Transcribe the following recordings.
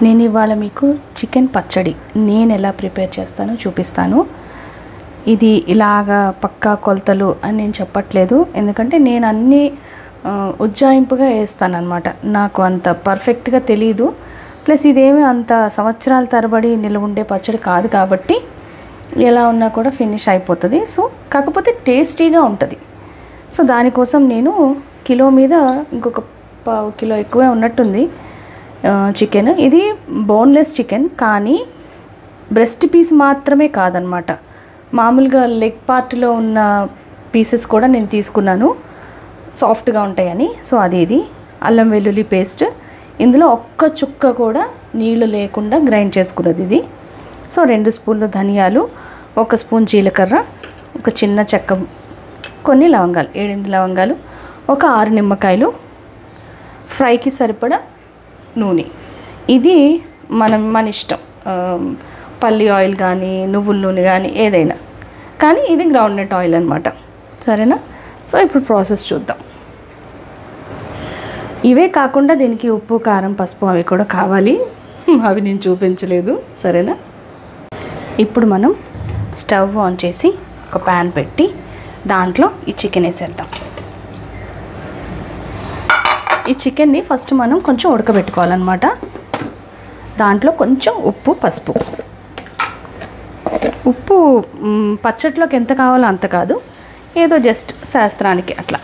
నేను ఇవాళ మీకు చికెన్ పచ్చడి నేను ఎలా ప్రిపేర్ చేస్తానో చూపిస్తాను. ఇది ఇలాగా పక్కా కొలతలు అని నేను చెప్పట్లేదు, ఎందుకంటే నేను అన్నీ ఉజ్జాయింపుగా వేస్తానన్నమాట. నాకు అంత పర్ఫెక్ట్గా తెలీదు, ప్లస్ ఇదేమీ అంత సంవత్సరాల తరబడి నిల్వ ఉండే పచ్చడి కాదు కాబట్టి ఎలా ఉన్నా కూడా ఫినిష్ అయిపోతుంది. సో కాకపోతే టేస్టీగా ఉంటుంది. సో దానికోసం నేను కిలో మీద ఇంకొక పావు కిలో ఎక్కువే ఉన్నట్టుంది చికెన్. ఇది బోన్లెస్ చికెన్, కానీ బ్రెస్ట్ పీస్ మాత్రమే కాదనమాట, మామూలుగా లెగ్ పార్ట్లో ఉన్న పీసెస్ కూడా నేను తీసుకున్నాను, సాఫ్ట్గా ఉంటాయని. సో ఇది అల్లం వెల్లుల్లి పేస్ట్, ఇందులో ఒక్క చుక్క కూడా నీళ్లు లేకుండా గ్రైండ్ చేసుకున్నది ఇది. సో 2 స్పూన్లు ధనియాలు, 1 స్పూన్ జీలకర్ర, ఒక చిన్న చెక్క, కొన్ని లవంగాలు, 7 లవంగాలు, ఒక 6 నిమ్మకాయలు, ఫ్రైకి సరిపడా నూనె. ఇది మన ఇష్టం, పల్లి ఆయిల్ కానీ నువ్వుల నూనె కానీ ఏదైనా, కానీ ఇది గ్రౌండ్నట్ ఆయిల్ అనమాట. సరేనా? సో ఇప్పుడు ప్రాసెస్ చూద్దాం. ఇవే కాకుండా దీనికి ఉప్పు, కారం, పసుపు అవి కూడా కావాలి, అవి నేను చూపించలేదు. సరేనా? ఇప్పుడు మనం స్టవ్ ఆన్ చేసి ఒక ప్యాన్ పెట్టి దాంట్లో ఈ చికెన్ వేసేద్దాం. ఈ చికెన్ని ఫస్ట్ మనం కొంచెం ఉడకబెట్టుకోవాలన్నమాట. దాంట్లో కొంచెం ఉప్పు, పసుపు. ఉప్పు పచ్చడిలోకి ఎంత కావాలో అంత కాదు, ఏదో జస్ట్ శాస్త్రానికి అట్లా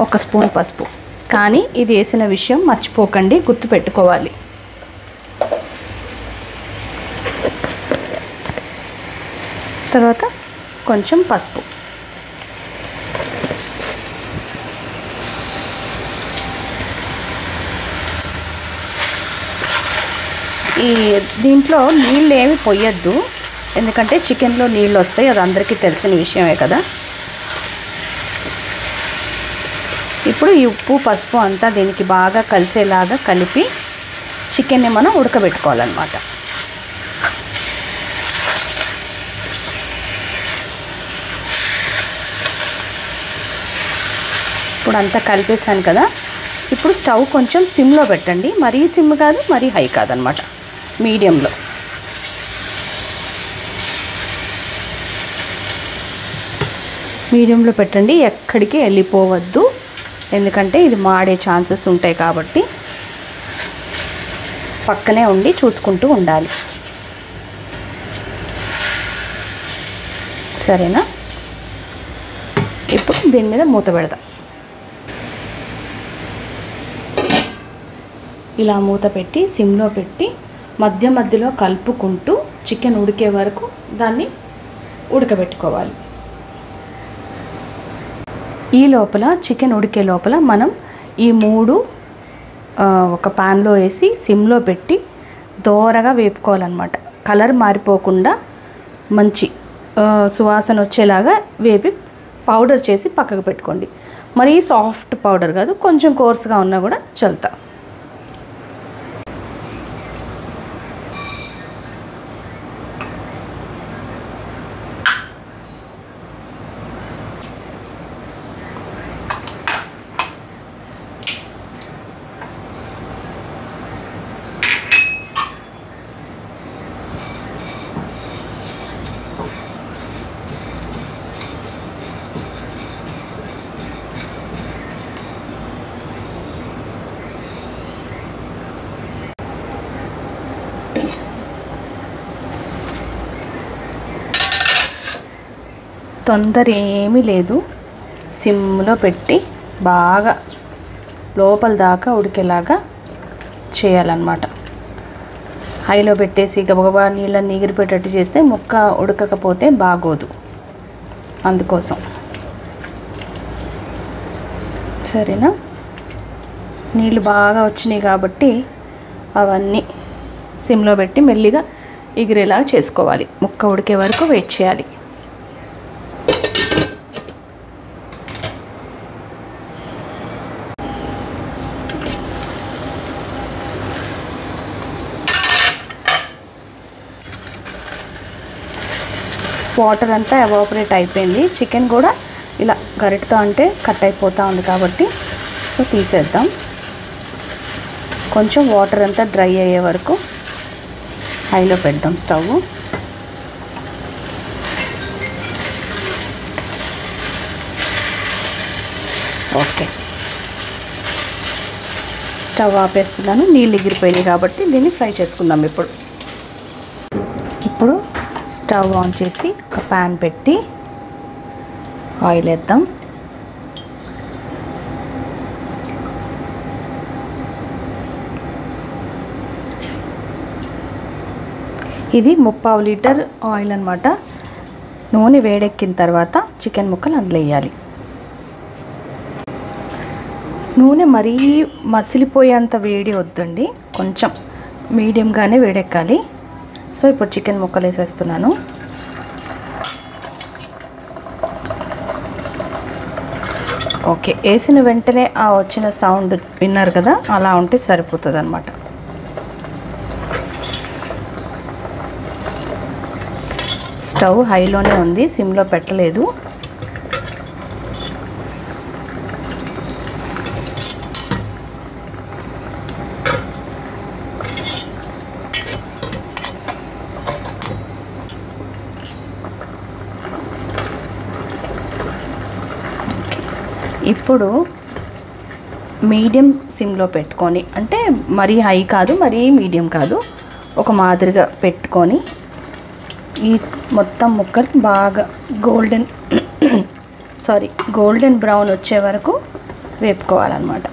1 స్పూన్ పసుపు. కానీ ఇది వేసిన విషయం మర్చిపోకండి, గుర్తుపెట్టుకోవాలి. తర్వాత కొంచెం పసుపు, దీంట్లో నీళ్ళు ఏమి పోయొద్దు, ఎందుకంటే చికెన్లో నీళ్ళు వస్తాయి, అది అందరికీ తెలిసిన విషయమే కదా. ఇప్పుడు ఈ ఉప్పు, పసుపు అంతా దీనికి బాగా కలిసేలాగా కలిపి చికెన్ని మనం ఉడకబెట్టుకోవాలన్నమాట. ఇప్పుడు అంతా కలిపేసాను కదా. ఇప్పుడు స్టవ్ కొంచెం సిమ్లో పెట్టండి, మరీ సిమ్ కాదు, మరీ హై కాదనమాట, మీడియంలో. మీడియంలో పెట్టండి, ఎక్కడికి వెళ్ళిపోవద్దు, ఎందుకంటే ఇది మాడే ఛాన్సెస్ ఉంటాయి కాబట్టి పక్కనే ఉండి చూసుకుంటూ ఉండాలి. సరేనా? ఇప్పుడు దీని మీద మూత పెడదాం. ఇలా మూత పెట్టి సిమ్లో పెట్టి మధ్య మధ్యలో కలుపుకుంటూ చికెన్ ఉడికే వరకు దాన్ని ఉడకబెట్టుకోవాలి. ఈ లోపల చికెన్ ఉడికే లోపల మనం ఈ 3 ఒక ప్యాన్లో వేసి సిమ్లో పెట్టి దోరగా వేపుకోవాలన్నమాట. కలర్ మారిపోకుండా మంచి సువాసన వచ్చేలాగా వేపి పౌడర్ చేసి పక్కకు పెట్టుకోండి. మరీ సాఫ్ట్ పౌడర్ కాదు, కొంచెం కోర్స్గా ఉన్నా కూడా చల్తా. తొందర ఏమీ లేదు, సిమ్లో పెట్టి బాగా లోపల దాకా ఉడికేలాగా చేయాలన్నమాట. హైలో పెట్టేసి గబగబా నీళ్ళని ఎగిరిపెట్టేట్టు చేస్తే ముక్క ఉడకకపోతే బాగోదు, అందుకోసం. సరేనా? నీళ్ళు బాగా వచ్చినాయి కాబట్టి అవన్నీ సిమ్లో పెట్టి మెల్లిగా ఎగిరేలాగా చేసుకోవాలి. ముక్క ఉడికే వరకు వెయిట్ చేయాలి. వాటర్ అంతా ఎవాపరేట్ అయిపోయింది, చికెన్ కూడా ఇలా గరిటతో అంటే కట్ అయిపోతూ ఉంది కాబట్టి సో తీసేద్దాం. కొంచెం వాటర్ అంతా డ్రై అయ్యే వరకు హైలో పెడదాం స్టవ్. Okay, stove ఆపేస్తున్నాను. నీళ్ళు ఎగిరిపోయినాయి కాబట్టి దీన్ని ఫ్రై చేసుకుందాం. ఇప్పుడు స్టవ్ ఆన్ చేసి ఒక ప్యాన్ పెట్టి ఆయిల్ వేద్దాం. ఇది 3/4 లీటర్ ఆయిల్ అన్నమాట. నూనె వేడెక్కిన తర్వాత చికెన్ ముక్కలు అందులో వేయాలి. నూనె మరీ మసిలిపోయేంత వేడి వద్దండి, కొంచెం మీడియంగానే వేడెక్కాలి. సో ఇప్పుడు చికెన్ ముక్కలు వేసేస్తున్నాను. ఓకే, వేసిన వెంటనే ఆ వచ్చిన సౌండ్ విన్నారు కదా, అలా ఉంటే సరిపోతుంది అన్నమాట. స్టవ్ హైలోనే ఉంది, సిమ్లో పెట్టలేదు. ఇప్పుడు మీడియం సిమ్లో పెట్టుకొని, అంటే మరీ హై కాదు మరీ మీడియం కాదు, ఒక మాదిరిగా పెట్టుకొని ఈ మొత్తం ముక్కలు బాగా గోల్డెన్ బ్రౌన్ వచ్చే వరకు వేపుకోవాలన్నమాట.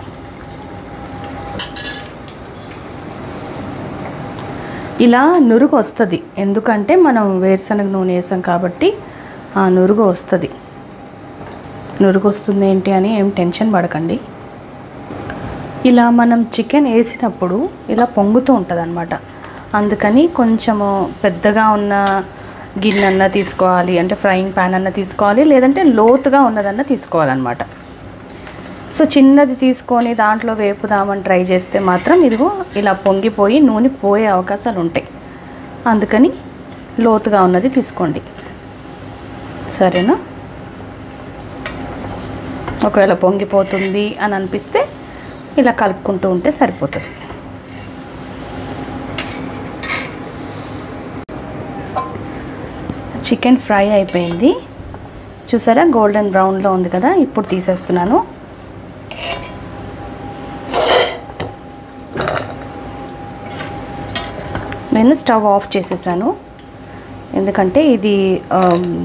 ఇలా నురుగు వస్తుంది, ఎందుకంటే మనం వేరుశనగ నూనె వేసాం కాబట్టి ఆ నురుగు వస్తుంది. నురుగు వస్తుంది ఏంటి అని ఏం టెన్షన్ పడకండి. ఇలా మనం చికెన్ వేసినప్పుడు ఇలా పొంగుతూ ఉంటుంది అన్నమాట. అందుకని కొంచెము పెద్దగా ఉన్న గిన్నె అన్న తీసుకోవాలి, అంటే ఫ్రైయింగ్ ప్యాన్ అన్న తీసుకోవాలి, లేదంటే లోతుగా ఉన్నదన్న తీసుకోవాలన్నమాట. సో చిన్నది తీసుకొని దాంట్లో వేపుదామని ట్రై చేస్తే మాత్రం ఇదిగో ఇలా పొంగిపోయి నూనె పోయే అవకాశాలు ఉంటాయి. అందుకని లోతుగా ఉన్నది తీసుకోండి, సరేనా? ఒకవేళ పొంగిపోతుంది అని అనిపిస్తే ఇలా కలుపుకుంటూ ఉంటే సరిపోతుంది. చికెన్ ఫ్రై అయిపోయింది, చూసారా గోల్డెన్ బ్రౌన్లో ఉంది కదా. ఇప్పుడు తీసేస్తున్నాను. నేను స్టవ్ ఆఫ్ చేసేసాను, ఎందుకంటే ఇది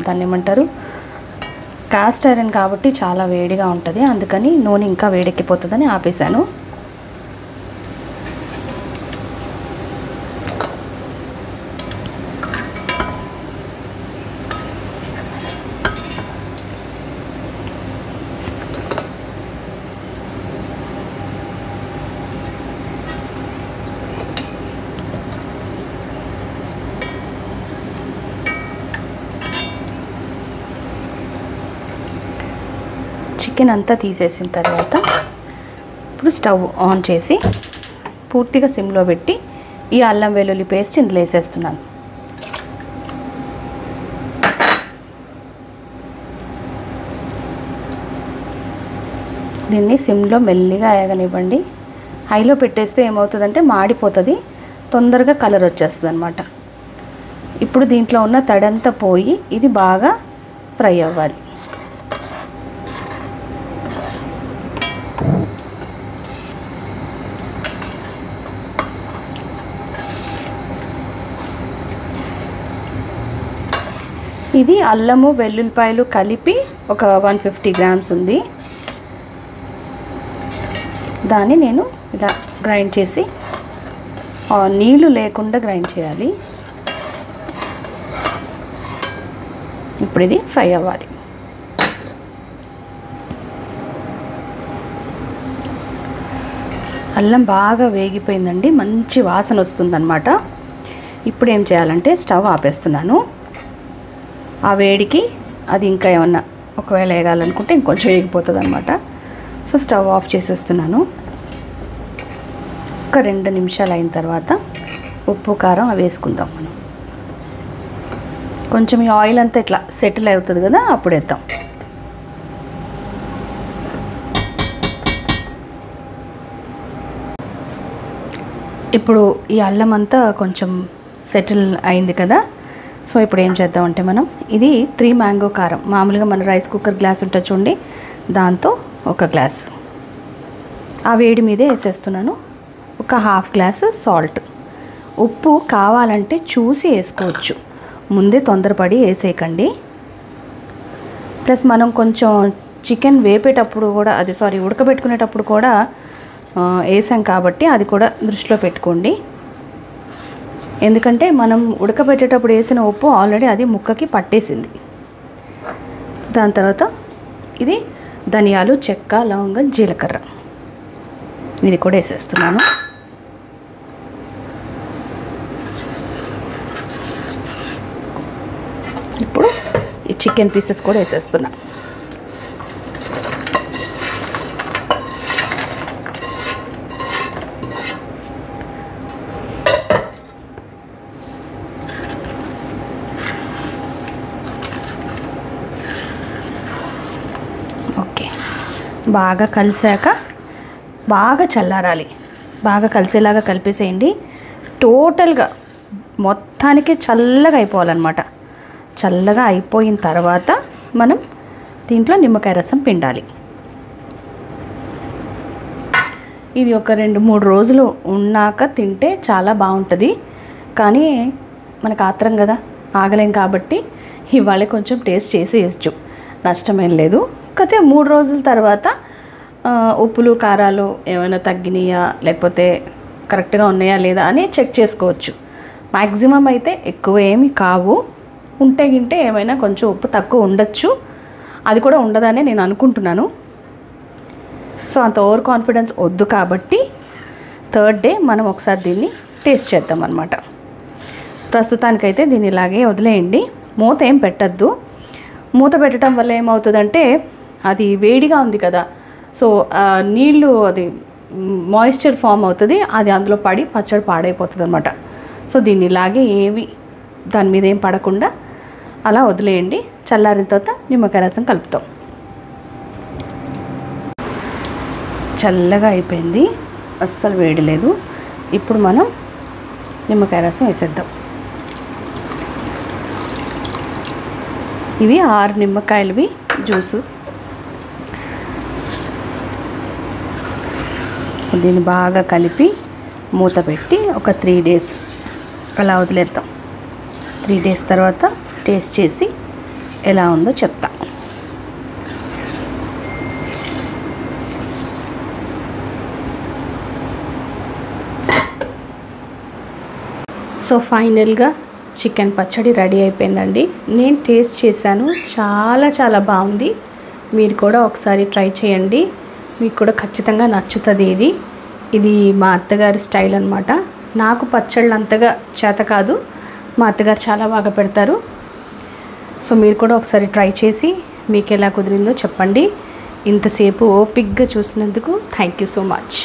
దాన్ని ఏమంటారు, కాస్ట్ ఐరన్ కాబట్టి చాలా వేడిగా ఉంటుంది. అందుకని నూనె ఇంకా వేడెక్కిపోతుందని ఆపేసాను. చికెన్ అంతా తీసేసిన తర్వాత ఇప్పుడు స్టవ్ ఆన్ చేసి పూర్తిగా సిమ్లో పెట్టి ఈ అల్లం వెల్లుల్లి పేస్ట్ ఇందులో వేసేస్తున్నాను. దీన్ని సిమ్లో మెల్లిగా వేగనివ్వండి. హైలో పెట్టేస్తే ఏమవుతుందంటే మాడిపోతుంది, తొందరగా కలర్ వచ్చేస్తుంది అన్నమాట. ఇప్పుడు దీంట్లో ఉన్న తడంతా పోయి ఇది బాగా ఫ్రై అవ్వాలి. ఇది అల్లము వెల్లుల్లిపాయలు కలిపి ఒక 150 గ్రామ్స్ ఉంది. దాన్ని నేను ఇలా గ్రైండ్ చేసి, నీళ్ళు లేకుండా గ్రైండ్ చేయాలి. ఇప్పుడు ఇది ఫ్రై అవ్వాలి. అల్లం బాగా వేగిపోయిందండి, మంచి వాసన వస్తుందన్నమాట. ఇప్పుడు ఏం చేయాలంటే స్టవ్ ఆపేస్తున్నాను. ఆ వేడికి అది ఇంకా ఏమన్నా ఒకవేళ వేగాలనుకుంటే ఇంకొంచెం వేగిపోతుంది అన్నమాట. సో స్టవ్ ఆఫ్ చేసేస్తున్నాను. ఒక 2 నిమిషాలు అయిన తర్వాత ఉప్పు కారం అవి వేసుకుందాం. మనం కొంచెం ఈ ఆయిల్ అంతా ఇట్లా సెటిల్ అవుతుంది కదా, అప్పుడు వేద్దాం. ఇప్పుడు ఈ అల్లం అంతా కొంచెం సెటిల్ అయింది కదా. సో ఇప్పుడు ఏం చేద్దామంటే మనం ఇది 3 మ్యాంగో కారం, మామూలుగా మన రైస్ కుక్కర్ గ్లాస్ ఉంటుంది చూడండి, దాంతో 1 గ్లాస్ ఆ వేడి మీదే వేసేస్తున్నాను. 1/2 గ్లాస్ సాల్ట్. ఉప్పు కావాలంటే చూసి వేసుకోవచ్చు, ముందే తొందరపడి వేసేయకండి. ప్లస్ మనం కొంచెం చికెన్ వేపేటప్పుడు కూడా ఉడకబెట్టుకునేటప్పుడు కూడా వేసాం కాబట్టి అది కూడా దృష్టిలో పెట్టుకోండి. ఎందుకంటే మనం ఉడకబెట్టేటప్పుడు వేసిన ఉప్పు ఆల్రెడీ అది ముక్కకి పట్టేసింది. దాని తర్వాత ఇది ధనియాలు, చెక్క, లవంగం, జీలకర్ర ఇది కూడా వేసేస్తున్నాను. ఇప్పుడు ఈ చికెన్ పీసెస్ కూడా వేసేస్తున్నా. ఓకే, బాగా కలిసాక బాగా చల్లారాలి, బాగా కలిసేలాగా కలిపేసేయండి. టోటల్గా మొత్తానికి చల్లగా అయిపోవాలన్నమాట. చల్లగా అయిపోయిన తర్వాత మనం దీంట్లో నిమ్మకాయ రసం పిండాలి. ఇది ఒక 2-3 రోజులు ఉన్నాక తింటే చాలా బాగుంటుంది. కానీ మనకు ఆత్రం కదా, ఆగలేం కాబట్టి ఇవాళ కొంచెం టేస్ట్ చేసి వేయచ్చు, నష్టమేం లేదు. కాకపోతే 3 రోజుల తర్వాత ఉప్పులు కారాలు ఏమైనా తగ్గినాయా లేకపోతే కరెక్ట్గా ఉన్నాయా లేదా అని చెక్ చేసుకోవచ్చు. మ్యాక్సిమం అయితే ఎక్కువ ఏమి కావు, ఉంటే గింటే ఏమైనా కొంచెం ఉప్పు తక్కువ ఉండొచ్చు, అది కూడా ఉండదనే నేను అనుకుంటున్నాను. సో అంత ఓవర్ కాన్ఫిడెన్స్ వద్దు కాబట్టి 3rd డే మనం ఒకసారి దీన్ని టేస్ట్ చేద్దాం అన్నమాట. ప్రస్తుతానికైతే దీన్ని ఇలాగే వదిలేయండి, మూత ఏం పెట్టద్దు. మూత పెట్టడం వల్ల ఏమవుతుందంటే అది వేడిగా ఉంది కదా, సో నీళ్ళు అది మాయిశ్చర్ ఫామ్ అవుతుంది, అది అందులో పడి పచ్చడి పాడైపోతుంది అన్నమాట. సో దీన్ని ఇలాగే దాని మీద ఏం పడకుండా అలా వదిలేయండి. చల్లారిన తర్వాత నిమ్మకాయ రసం కలుపుతాం. చల్లగా అయిపోయింది, అస్సలు వేడి లేదు. ఇప్పుడు మనం నిమ్మకాయ రసం వేసేద్దాం. ఇవి 6 నిమ్మకాయలవి జ్యూసు. దీన్ని బాగా కలిపి మూత పెట్టి ఒక 3 డేస్ అలా వదిలేద్దాం. 3 డేస్ తర్వాత టేస్ట్ చేసి ఎలా ఉందో చెప్తా. సో ఫైనల్గా చికెన్ పచ్చడి రెడీ అయిపోయిందండి. నేను టేస్ట్ చేశాను, చాలా చాలా బాగుంది. మీరు కూడా ఒకసారి ట్రై చేయండి, మీకు కూడా ఖచ్చితంగా నచ్చుతుంది. ఇది మా అత్తగారి స్టైల్ అన్నమాట. నాకు పచ్చళ్ళు అంతగా చేత కాదు, మా అత్తగారు చాలా బాగా పెడతారు. సో మీరు కూడా ఒకసారి ట్రై చేసి మీకు ఎలా కుదిరిందో చెప్పండి. ఇంతసేపు ఓపిక్గా చూసినందుకు థ్యాంక్ యూ సో మచ్.